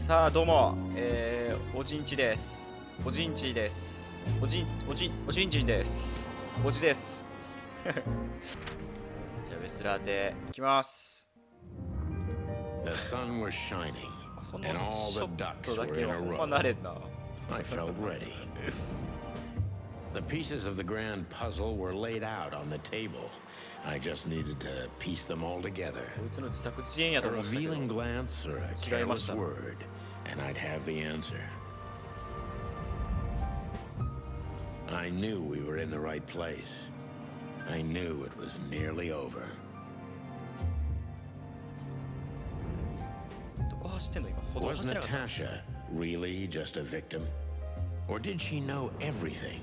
さあどうも、おじんちです。おじんちです。おじんちです。おじです。じゃあウェスラーでいきます。The sun was shining, こ and の all シ the ョッ ducks トだ were け in は a ほんま row. 慣れんな。I felt ready. The pieces of the grand puzzle were laid out on the table. I just needed to piece them all together. こいつの自作自演や A と思ってたけ revealing ど。 glance or a 違いまし careless た。 word, and I'd have the answer. I knew we were in the right place. I knew it was nearly over. どこ走ってんの今。歩道 Was 走ってなかった。 Natasha really just a victim? Or did she know everything?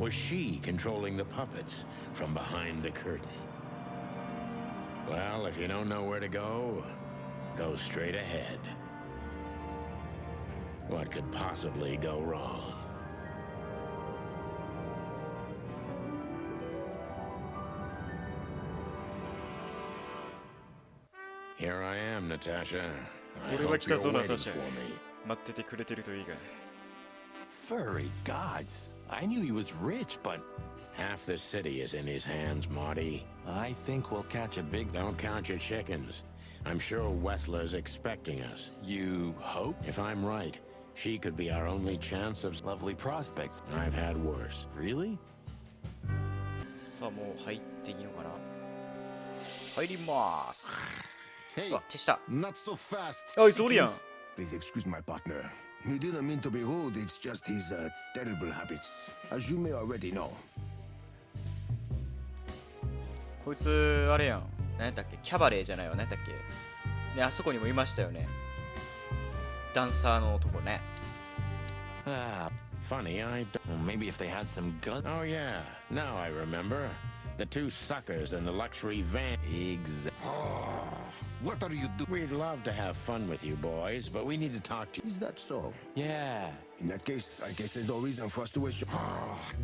Was she controlling the puppets from behind the curtain? Well, if you don't know where to go, go straight ahead. What could possibly go wrong? Here I am, Natasha. I 俺は hope 来た you're ぞ、ナ waiting タシャ。 for me. 待っててくれてるといいが。Furry gods. I knew he was rich, but Half the city is in his hands, Marty. I think we'll catch a big... Don't count your chickens. I'm sure Wessler's expecting us. You hope? If I'm right, she could be our only chance of... Lovely prospects. I've had worse. Really? さあもう入っていいのかな。入りまーす。 Hey, うわ、手下。 not so fast. あ、いつおるやん。 Please excuse my partner. He didn't mean to be rude, it's just his terrible habits, as you may already know. こいつ、あれやん。何やったっけ、キャバレーじゃないわ。何やったっけ。ね、あそこにもいましたよね。ダンサーの男ね。 Ah, Funny, I don't... well, maybe if they had some gun... Oh, yeah. Now I remember. The two suckers in the luxury van. What are you doing? We'd love to have fun with you boys, but we need to talk to you. Is that so? Yeah. In that case, I guess there's no reason for us to waste your...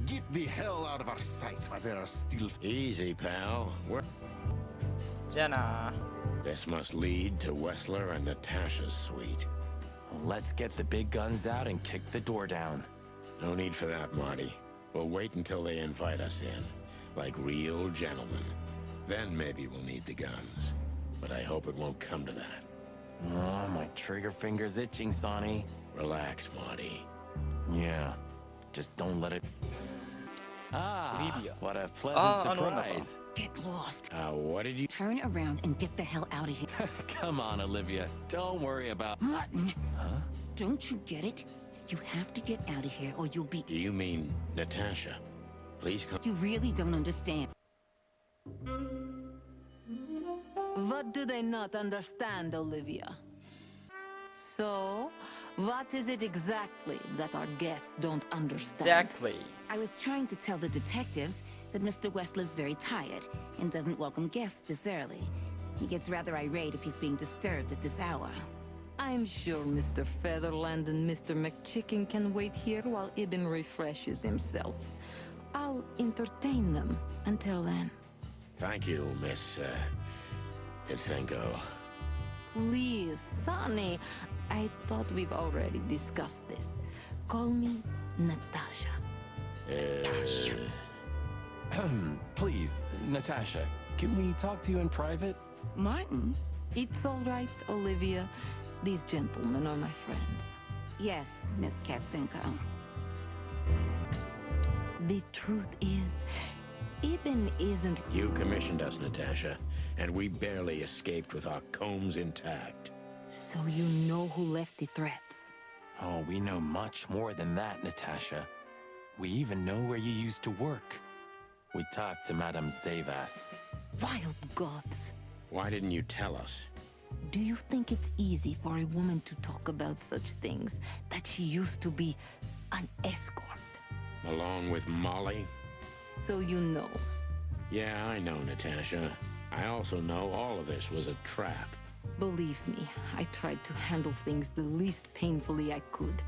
Get the hell out of our sight while there are still... Easy, pal. We're... じゃあな。 This must lead to Wessler and Natasha's suite. Well, let's get the big guns out and kick the door down. No need for that, Marty. We'll wait until they invite us in, like real gentlemen. Then maybe we'll need the guns. But I hope it won't come to that. Oh, my trigger finger's itching, Sonny. Relax, Marty. Yeah. Just don't let it... Ah, Olivia. what a pleasant Ah, ano na ba? surprise. Get lost. What did you... Turn around and get the hell out of here. Come on, Olivia. Don't worry about... Martin, Huh? don't you get it? You have to get out of here or you'll be... Do you mean Natasha? Please come... You really don't understand. What do they not understand, Olivia? So, what is it exactly that our guests don't understand? Exactly. I was trying to tell the detectives that Mr. Wessler's very tired and doesn't welcome guests this early. He gets rather irate if he's being disturbed at this hour. I'm sure Mr. Featherland and Mr. McChicken can wait here while Ibn refreshes himself. I'll entertain them until then. Thank you, Miss... Kitsenko. Please, Sonny. I thought we've already discussed this. Call me Natasha. Please, Natasha, can we talk to you in private? Martin? It's all right, Olivia. These gentlemen are my friends. Yes, Miss Katsenko. The truth is, Ibn isn't... You commissioned us, Natasha, and we barely escaped with our combs intact. So you know who left the threats. Oh, we know much more than that, Natasha. We even know where you used to work. We talked to Madame Zavas. Wild gods. Why didn't you tell us? Do you think it's easy for a woman to talk about such things, that she used to be an escort? Along with Molly? So you know. Yeah, I know, Natasha. I also know all of this was a trap. Believe me, I tried to handle things the least painfully I could.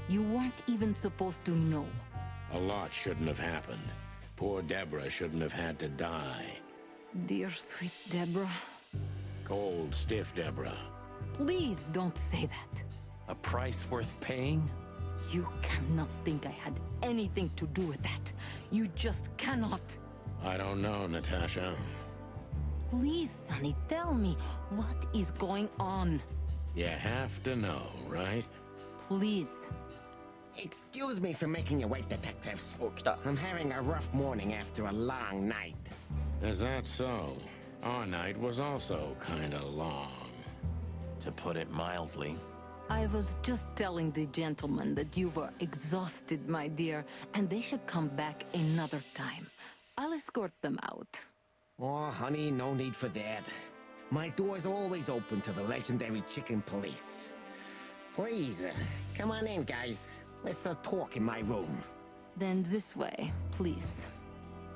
You weren't even supposed to know. A lot shouldn't have happened. Poor Deborah shouldn't have had to die. Dear sweet Deborah, Cold, stiff Deborah. please don't say that. A price worth paying? You cannot think I had anything to do with that. You just cannot. I don't know, Natasha. Please, Sonny, tell me, what is going on? You have to know, right? Please. Excuse me for making you wait, detectives. お、来た。 I'm having a rough morning after a long night. Is that so? Our night was also kinda long. To put it mildly. I was just telling the gentleman that you were exhausted, my dear, and they should come back another time. I'll escort them out. Oh, honey, no need for that. My door's always open to the legendary chicken police. Please, come on in, guys. Let's talk in my room. Then this way, please.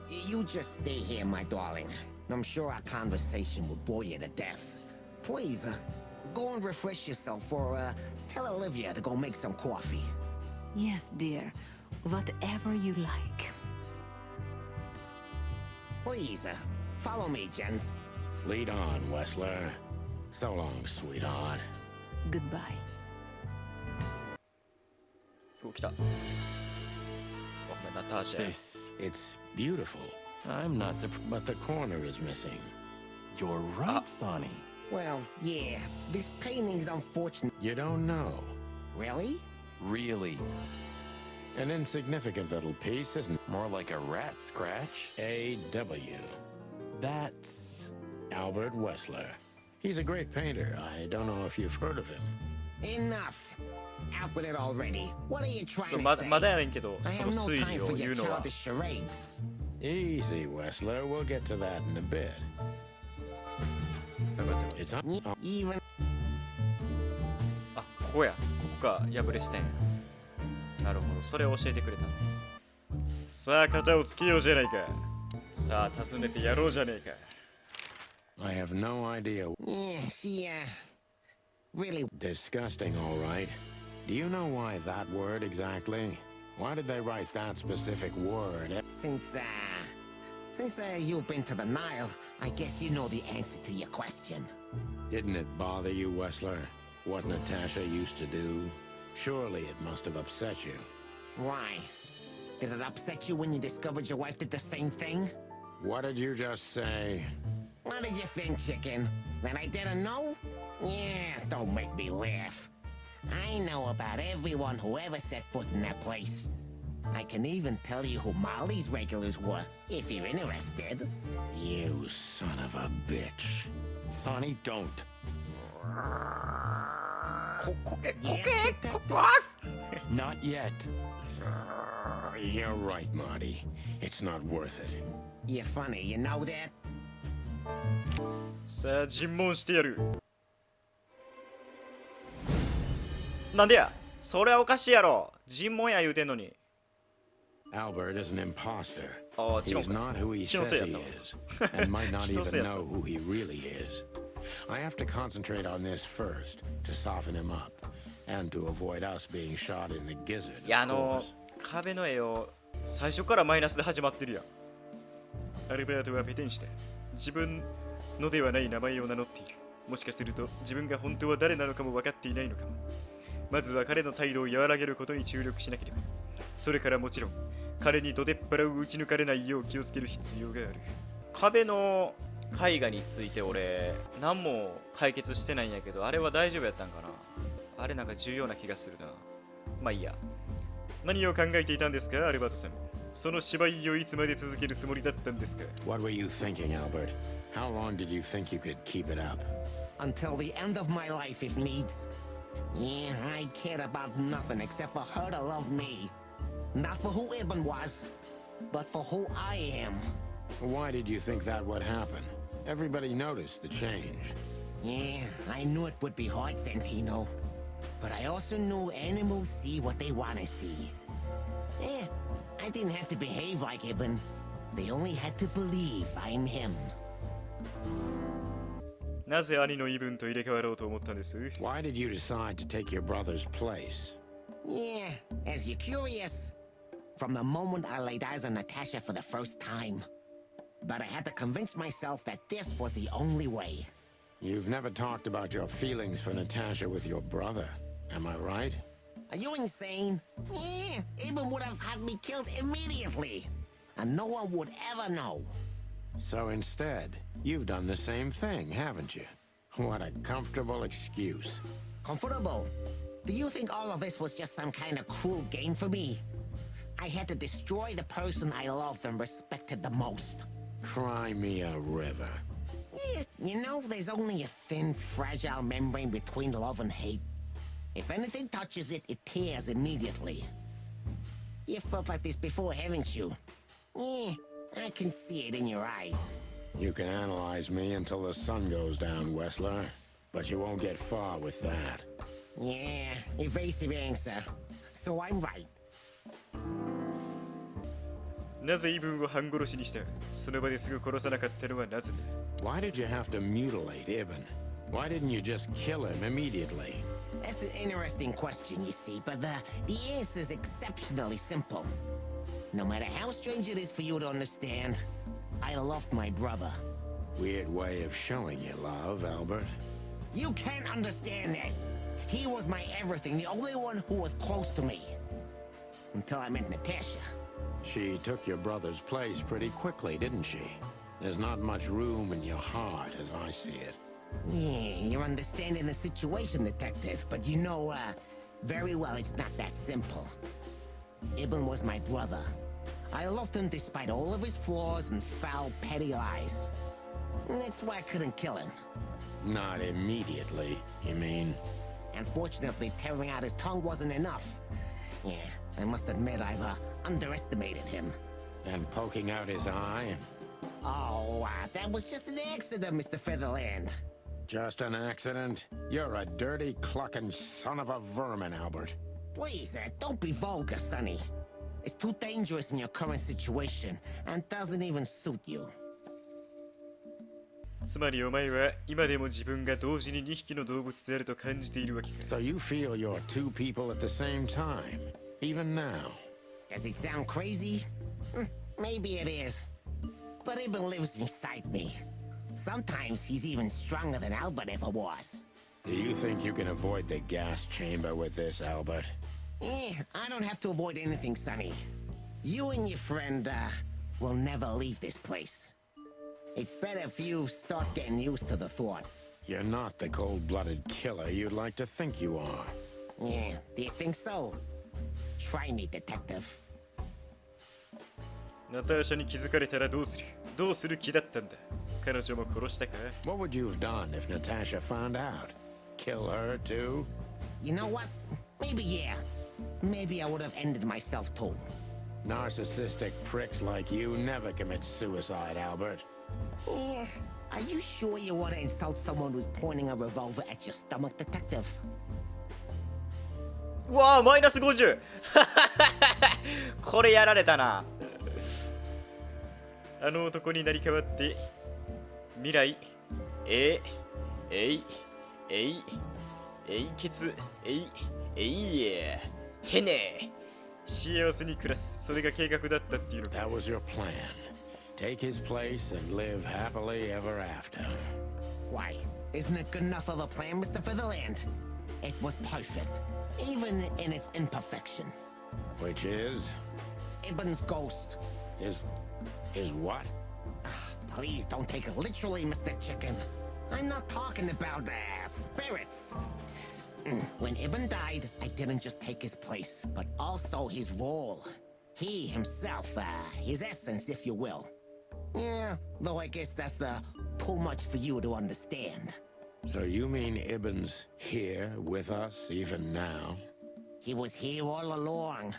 You just stay here, my darling. I'm sure our conversation will bore you to death. Please, go and refresh yourself, or tell Olivia to go make some coffee. Yes, dear. Whatever you like. Please, follow me, gents. Lead on, Wessler. So long, sweetheart. Goodbye. お、来た。お、ナターシャ。 This. It's beautiful, I'm not surprised. but the corner is missing. You're right, Sonny. Well, yeah, this painting's unfortunate. You don't know. Really? Really. An insignificant little piece, isn't More like a rat scratch. A.W. That's... Albert Wessler. He's a great painter. I don't know if you've heard of him. Enough. Out with it already. What are you trying to ま say? まだやねんけど、 I そ have の no 推 time 理 for を言 your うのは。 childish charades. Easy, Wessler. We'll get to that in a bit. It's on. Even あ、ここや。ここが破れてたんや。なるほど。それを教えてくれた。さあ、肩をつけようじゃないか。さあ、訪ねてやろうじゃねえか。 I have no idea. yeah, she really Disgusting, all right. Do you know why that word exactly? Why did they write that specific word? since you've been to the Nile, I guess you know the answer to your question. Didn't it bother you, Wessler? What Natasha used to do? Surely it must have upset you. Why? Did it upset you when you discovered your wife did the same thing? What did you just say? What did you think, chicken? That I didn't know? Yeah, don't make me laugh. I know about everyone who ever set foot in that place. I can even tell you who Molly's regulars were, if you're interested. You son of a bitch. Sonny, don't. Yes, detective? Not yet. You're right, Marty. It's not worth it. You're funny, you know that? さあ、尋問してやる。なんでや、それはおかしいやろ。尋問や言うてんのに。 Albert is an imposter. ああ、違う He's か。 not who he 気の says せいやっ he たわ。 is, and might not 気のせい even やった know who he really is. I have to concentrate on this first to soften him up, and to avoid us being shot in the gizzard. いや、 of course. 壁の絵を最初からマイナスで始まってるやん。アルバートはペテンして自分のではない名前を名乗っている。もしかすると自分が本当は誰なのかも分かっていないのかも。まずは彼の態度を和らげることに注力しなければ。それからもちろん彼にどでっぱらを打ち抜かれないよう気をつける必要がある。壁の絵画について俺何も解決してないんやけど、あれは大丈夫やったんかな。あれなんか重要な気がするな。まあいいや。何を考えていたんですか、アルバートさん。その芝居をいつまで続けるつもりだったんですか。 What were you thinking, Albert? How long did you think you could keep it up? Until the end of my life, if needs. Yeah, I cared about nothing except for her to love me. Not for who Ibn was, but for who I am. Why did you think that would happen? Everybody noticed the change. Yeah, I knew it would be hard, Santino. But I also knew animals see what they want to see. Eh, I didn't have to behave like Ibn. They only had to believe I'm him. なぜ兄の言い分と入れ替わろうと思ったんです？ Why did you decide to take your brother's place? Yeah, as you're curious. From the moment I laid eyes on Natasha for the first time. But I had to convince myself that this was the only way. You've never talked about your feelings for Natasha with your brother. Am I right? Are you insane? Yeah, Ibn would have had me killed immediately. And no one would ever know. So instead, you've done the same thing, haven't you? What a comfortable excuse. Comfortable? Do you think all of this was just some kind of cruel game for me? I had to destroy the person I loved and respected the most. Cry me a river. Yeah, you know, there's only a thin, fragile membrane between love and hate. If anything touches it, it tears immediately. You felt like this before, haven't you? Yeah, I can see it in your eyes. You can analyze me until the sun goes down, Wessler. But you won't get far with that. Yeah, evasive answer. So I'm right. なぜイブンを半殺しにした？その場ですぐ殺さなかったのはなぜだ？ Why did you have to mutilate Ibn? Why didn't you just kill him immediately? That's an interesting question, you see, but the answer is exceptionally simple. No matter how strange it is for you to understand, I loved my brother. Weird way of showing you love, Albert. You can't understand that. He was my everything, the only one who was close to me. Until I met Natasha. She took your brother's place pretty quickly, didn't she? There's not much room in your heart, as I see it. Yeah, you're understanding the situation, Detective, but you know, very well it's not that simple. Ibn was my brother. I loved him despite all of his flaws and foul, petty lies. And that's why I couldn't kill him. Not immediately, you mean? Unfortunately, tearing out his tongue wasn't enough. Yeah, I must admit I've underestimated him. And poking out his eye? Oh, that was just an accident, Mr. Featherland. Just an accident? You're a dirty, clucking son of a vermin, Albert. Please, don't be vulgar, Sonny. It's too dangerous in your current situation, and doesn't even suit you. つまりお前は今でも自分が同時に2匹の動物であると感じているわけか。So you feel you're two people at the same time, even now? Does it sound crazy? Maybe it is. But Ibn lives inside me. Sometimes he's even stronger than Albert ever was. Do you think you can avoid the gas chamber with this, Albert? I don't have to avoid anything, Sonny. You and your friend, will never leave this place. It's better if you start getting used to the thought. You're not the cold-blooded killer you'd like to think you are. Yeah, do you think so? Try me, Detective. ナターシャに気づかれたらどうする？どうする気だったんだ？彼女も殺したか？ What would you have done if Natasha found out? Kill her too? You know what? Maybe yeah. Maybe I would have ended myself too. Narcissistic pricks like you never commit suicide, Albert. Yeah. Are you sure you want to insult someone who's pointing a revolver at your stomach, Detective? うわあ、マイナス50 これやられたな。あの男になり変わって未来えいけつへね幸せに暮らす、それが計画だったっていうのか。 That was your plan. Take his place and live happily ever after. Why? Isn't it good enough of a plan, Mr. Featherland? It was perfect, even in its imperfection. Which is? Ibn's ghost. Is what? Please don't take it literally, Mr. Chicken. I'm not talking about spirits. When Ibn died, I didn't just take his place, but also his role. He himself, his essence, if you will. Yeah, though I guess that's too much for you to understand. So you mean Ibn's here with us even now? He was here all along.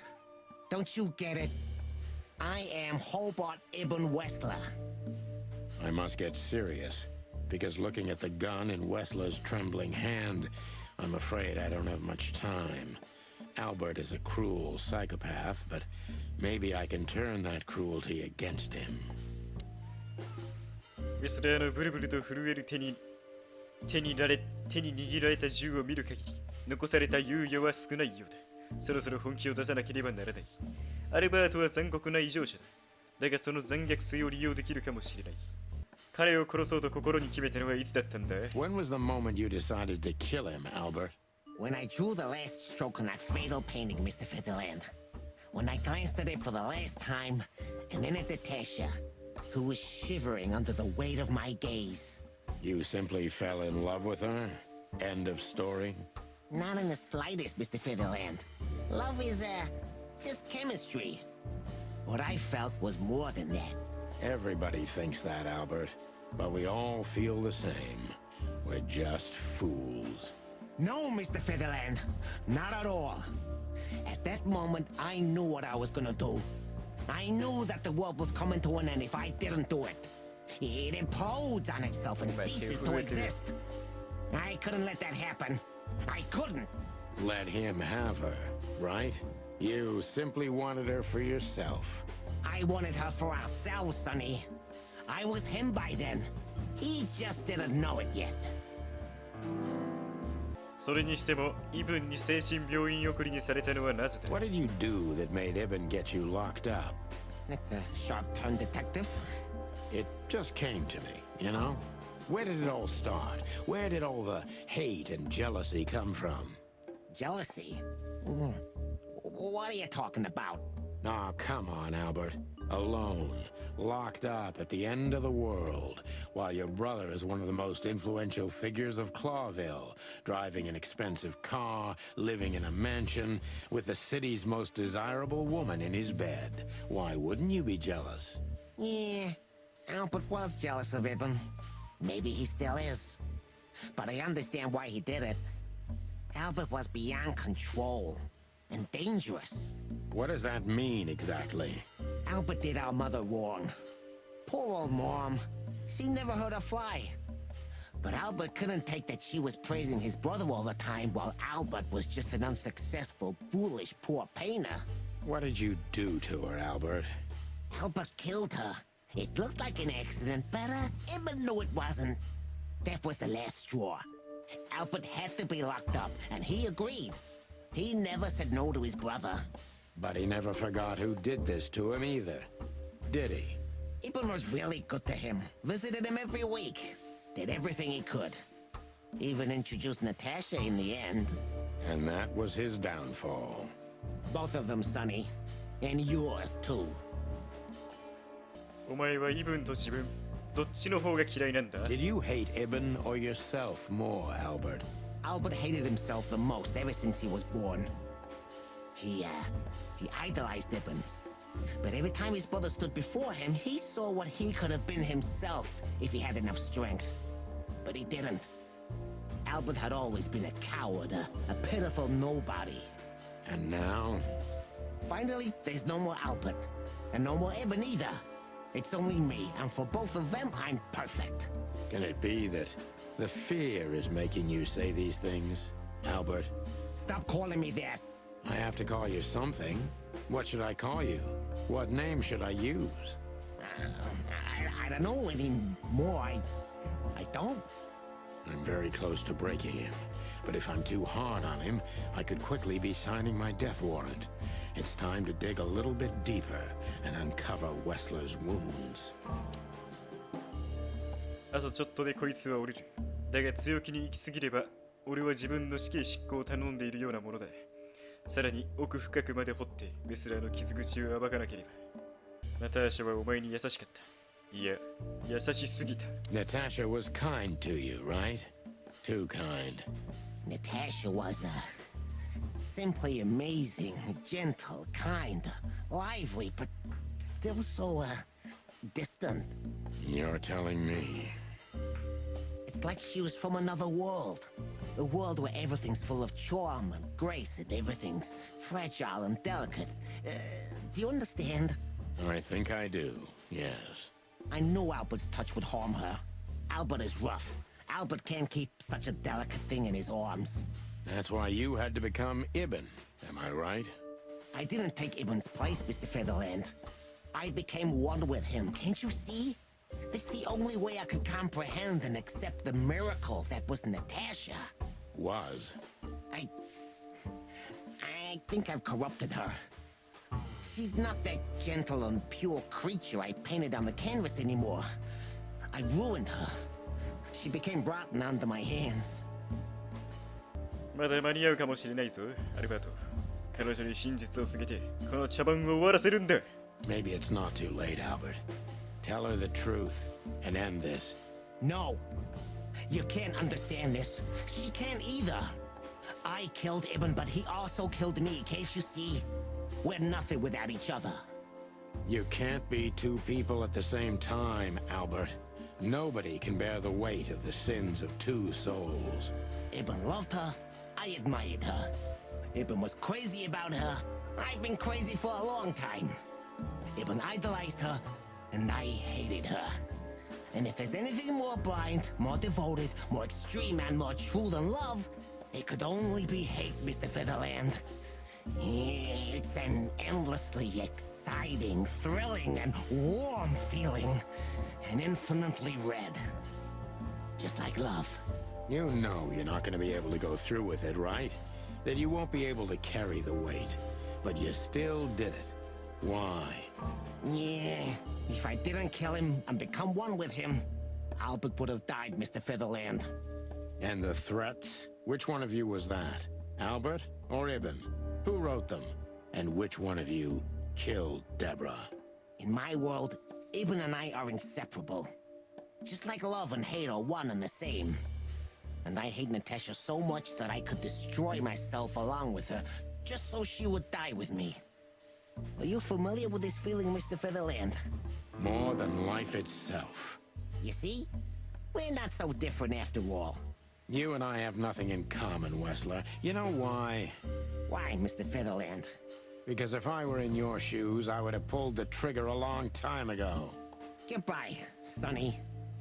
Don't you get it? I am Hobart Ibn Wessler. I must get serious, because looking at the gun in Wessler's trembling hand, I'm afraid I don't have much time. Albert is a cruel psychopath, but maybe I can turn that cruelty against him. ウェスラーのブルブルと震える手に握られた銃を見る限り、残された猶予は少ないようだ。そろそろ本気を出さなければならない。アルバートは残酷な異常者だ。だがその残虐性を利用できるかもしれない。彼を殺そうと心に決めたのはいつだったんだ？ When was the moment you decided to kill him, Albert? When I drew the last stroke on that fatal painting, Mr. Featherland, when I glanced at it for the last time, and then at Natasha, who was shivering under the weight of my gaze. You simply fell in love with her? End of story? Not in the slightest, Mr. Featherland. Love is, just chemistry. What I felt was more than that. Everybody thinks that, Albert. But we all feel the same. We're just fools. No, Mr. Featherland. Not at all. At that moment, I knew what I was gonna do. I knew that the world was coming to an end if I didn't do it. It implodes on itself and ceases to exist. I couldn't let that happen. I couldn't. Let him have her, right? You simply wanted her for yourself. I wanted her for ourselves, Sonny. I was him by then. He just didn't know it yet. それにしてもイブンに精神病院送りにされたのはなぜだ？ What did you do that made Ibn get you locked up? That's a sharp-tongued detective. It just came to me, you know? Where did it all start? Where did all the hate and jealousy come from? Jealousy? What are you talking about? Oh, come on, Albert. Alone, locked up at the end of the world, while your brother is one of the most influential figures of Clawville, driving an expensive car, living in a mansion, with the city's most desirable woman in his bed. Why wouldn't you be jealous? Yeah, Albert was jealous of Ibn. Maybe he still is. But I understand why he did it. Albert was beyond control. And dangerous. What does that mean exactly? Albert did our mother wrong. Poor old Mom. She never heard her fly. But Albert couldn't take that she was praising his brother all the time while Albert was just an unsuccessful, foolish, poor painter. What did you do to her, Albert? Albert killed her. It looked like an accident, but Ibn knew it wasn't. That was the last straw. Albert had to be locked up, and he agreed. He never said no to his brother. But he never forgot who did this to him either, did he? Ibn was really good to him. Visited him every week. Did everything he could. Even introduced Natasha in the end. And that was his downfall. Both of them, Sonny. And yours, too. お前はイブンと自分どっちの方が嫌いなんだ？ Did you hate Ibn or yourself more, Albert? Albert hated himself the most ever since he was born. He idolized Ibn. But every time his brother stood before him, he saw what he could have been himself if he had enough strength. But he didn't. Albert had always been a coward, a pitiful nobody. And now? Finally, there's no more Albert. And no more Ibn either. It's only me, and for both of them, I'm perfect. Can it be that the fear is making you say these things, Albert? Stop calling me that. I have to call you something. What should I call you? What name should I use? I don't know anymore. I don't. I'm very close to breaking him. But if I'm too hard on him, I could quickly be signing my death warrant. It's time to dig a little bit deeper and uncover Wessler's wounds. あとちょっとでこいつは降りる。だが強気に行き過ぎれば、俺は自分の死刑執行を頼んでいるようなものだ。さらに奥深くまで掘ってベスラーの傷口を暴かなければ。ナターシャはお前に優しかった。いや、優しすぎた。Natasha was kind to you, right? Too kind. Natasha was, simply amazing, gentle, kind, lively, but still so, distant. You're telling me. It's like she was from another world. A world where everything's full of charm and grace and everything's fragile and delicate. Do you understand? I think I do, yes. I knew Albert's touch would harm her. Albert is rough. Albert can't keep such a delicate thing in his arms. That's why you had to become Ibn, am I right? I didn't take Ibn's place, Mr. Featherland. I became one with him, can't you see? It's the only way I could comprehend and accept the miracle that was Natasha. Was. I think I've corrupted her. She's not that gentle and pure creature I painted on the canvas anymore. I ruined her. She became rotten under my hands. まだ間に合うかもしれないぞ、アルバート。彼女に真実を告げて、この茶番を終わらせるんだ。Maybe it's not too late, Albert. Tell her the truth and end this. No. You can't understand this. She can't either. I killed Ibn, but he also killed me. Can't you see? We're nothing without each other. You can't be two people at the same time, Albert. Nobody can bear the weight of the sins of two souls. Ibn loved her. I admired her. Ibn was crazy about her. I've been crazy for a long time. Ibn idolized her, and I hated her. And if there's anything more blind, more devoted, more extreme, and more true than love, it could only be hate, Mr. Featherland. It's an endlessly exciting, thrilling, and warm feeling. And infinitely red. Just like love. You know you're not going to be able to go through with it, right? That you won't be able to carry the weight. But you still did it. Why? Yeah, if I didn't kill him and become one with him, Albert would have died, Mr. Featherland. And the threats? Which one of you was that? Albert or Ibn? Who wrote them? And which one of you killed Deborah? In my world, Ibn and I are inseparable. Just like love and hate are one and the same. And I hate Natasha so much that I could destroy myself along with her, just so she would die with me. Are you familiar with this feeling, Mr. Featherland? More than life itself. You see? We're not so different after all. You and I have nothing in common, Wessler. You know why? Why, Mr. Featherland? Because if I were in your shoes, I would have pulled the trigger a long time ago. Goodbye, Sonny.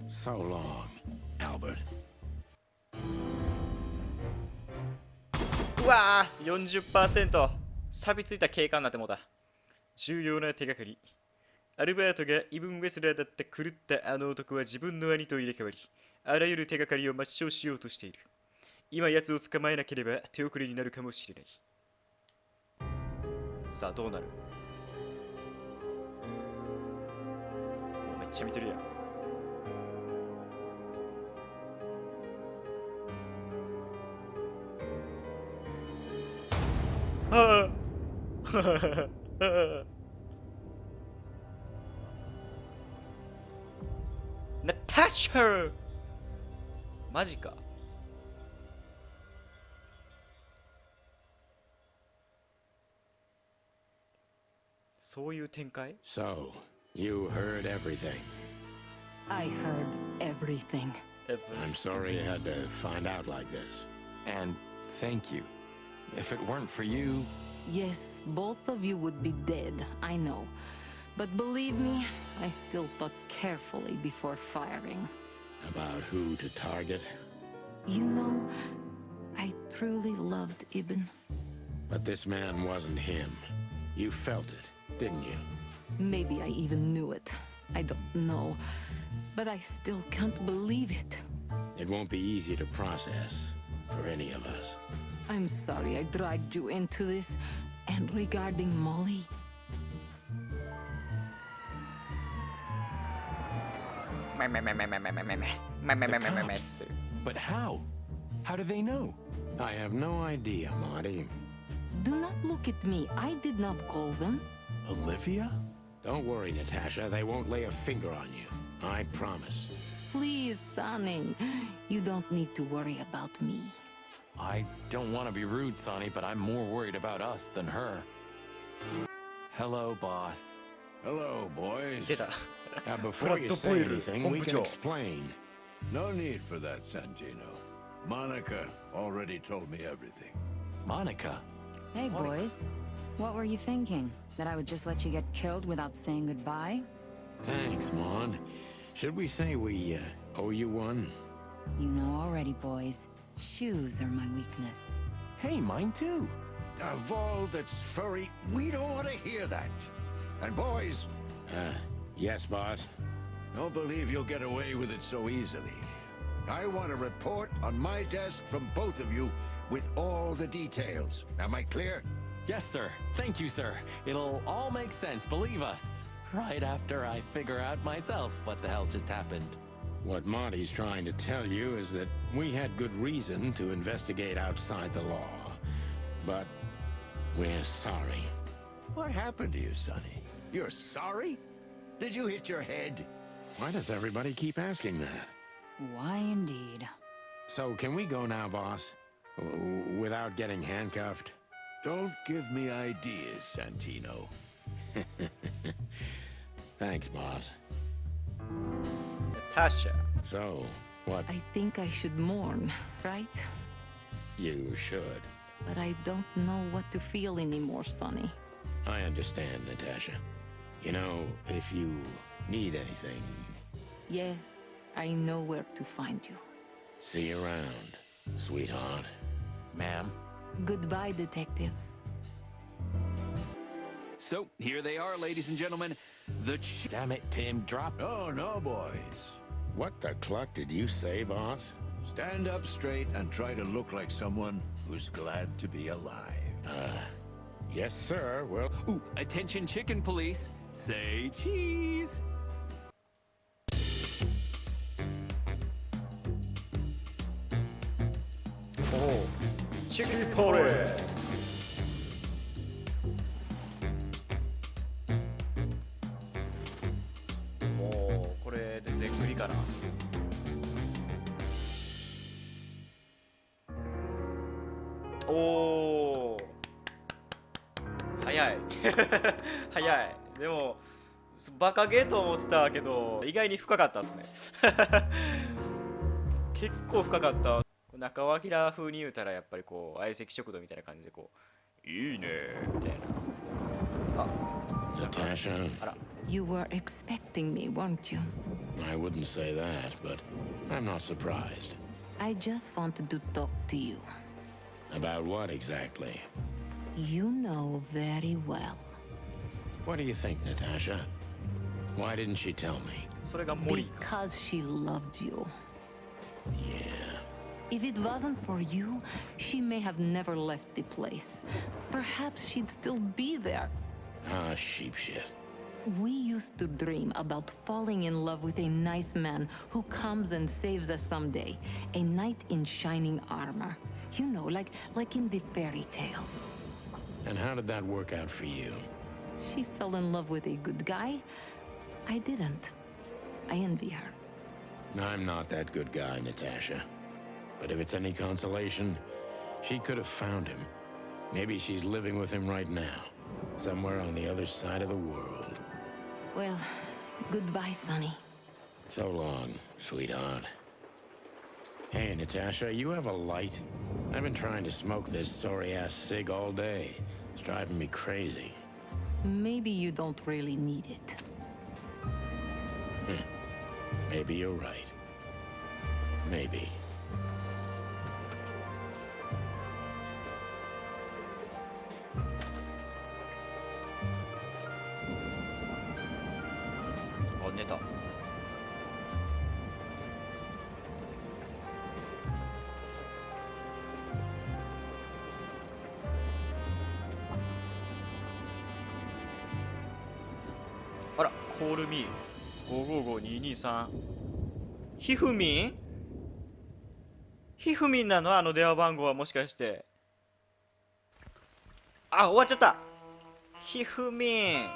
So long, Albert. うわー 40% 錆びついた警官になってもうた。重要な手がかり。アルバートがイブン・ウェスラーだった狂ったあの男は自分の兄と入れ替わり、あらゆる手がかりを抹消しようとしている。今奴を捕まえなければ手遅れになるかもしれない。さあどうなる？めっちゃ見てるやん。ああナタシャマジか。そういう展開？ So, you heard everything. I heard everything. I'm sorry you had to find out like this. And thank you. If it weren't for you... Yes, both of you would be dead, I know. But believe me, I still thought carefully before firing. About who to target? You know, I truly loved Ibn. But this man wasn't him. You felt it, didn't you? Maybe I even knew it. I don't know. But I still can't believe it. It won't be easy to process for any of us. I'm sorry I dragged you into this. And regarding Molly... But how? How do they know? I have no idea, Marty. Do not look at me. I did not call them. Olivia? Don't worry, Natasha. They won't lay a finger on you. I promise. Please, Sonny. You don't need to worry about me. I don't want to be rude, Sonny, but I'm more worried about us than her. Hello, boss. Hello, boys. 出た。 Now, before you say anything, we can explain. No need for that, Santino. Monica already told me everything. Monica? Hey, boys. What were you thinking? That I would just let you get killed without saying goodbye? Thanks, Mon. Should we say we owe you one? You know already, boys. Shoes are my weakness. Hey, mine too. Of all that's furry, we don't want to hear that. And boys, Yes, boss. don't believe you'll get away with it so easily. I want a report on my desk from both of you with all the details. Am I clear? Yes, sir. Thank you, sir. It'll all make sense, believe us. Right after I figure out myself what the hell just happened. What Marty's trying to tell you is that we had good reason to investigate outside the law. But we're sorry. What happened to you, Sonny? You're sorry? Did you hit your head? Why does everybody keep asking that? Why indeed? So can we go now, boss? Without getting handcuffed? Don't give me ideas, Santino. Thanks, boss. Natasha. So, what? I think I should mourn, right? You should. But I don't know what to feel anymore, Sonny. I understand, Natasha. You know, if you need anything, Yes, I know where to find you. see you around, sweetheart. Ma'am. Goodbye, detectives. So, here they are, ladies and gentlemen. The Damn it, Tim, drop. Oh, no, boys. What the cluck did you say, boss? Stand up straight and try to look like someone who's glad to be alive. Yes, sir. Well, Ooh, attention chicken police. Say cheese. Oh, Chicken Police. もうこれで全クリかな。おお、早い。早い。でもバカゲーと思ってたけど意外に深かったですね。結構深かった。中尾明風に言うたらやっぱりこう相席食堂みたいな感じでこういいねみたいな。あ、Natasha, あら。You were expecting me, weren't you? I wouldn't say that, but I'm not surprised. I just wanted to talk to you. About what exactly? You know very well. What do you think, Natasha? Why didn't she tell me? それがモリーか。 Because she loved you. Yeah. If it wasn't for you, she may have never left the place. Perhaps she'd still be there. Ah, sheep shit. We used to dream about falling in love with a nice man who comes and saves us someday. A knight in shining armor. You know, like in the fairy tales. And how did that work out for you? She fell in love with a good guy. I didn't. I envy her. I'm not that good guy, Natasha. But if it's any consolation, she could have found him. Maybe she's living with him right now, somewhere on the other side of the world. Well, goodbye, Sonny. So long, sweetheart. Hey, Natasha, you have a light? I've been trying to smoke this sorry-ass cig all day. It's driving me crazy. Maybe you don't really need it. Maybe you're right. Maybe. Oh, 寝た。あら、コールミー555223。ひふみん？ひふみんなのあの電話番号はもしかして。あ、終わっちゃった。ひふみん。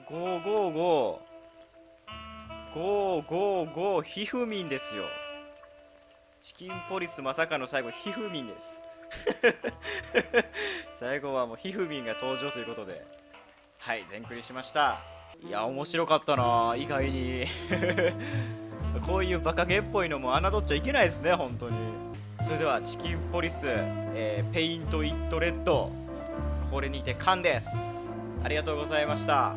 555ひふみんですよ。チキンポリスまさかの最後ひふみんです。最後はもうひふみんが登場ということで、はい全クリしました。いや面白かったな意外に。こういうバカゲーっぽいのも侮っちゃいけないですね本当に。それではチキンポリス、ペイントイットレッドこれにて完です。ありがとうございました。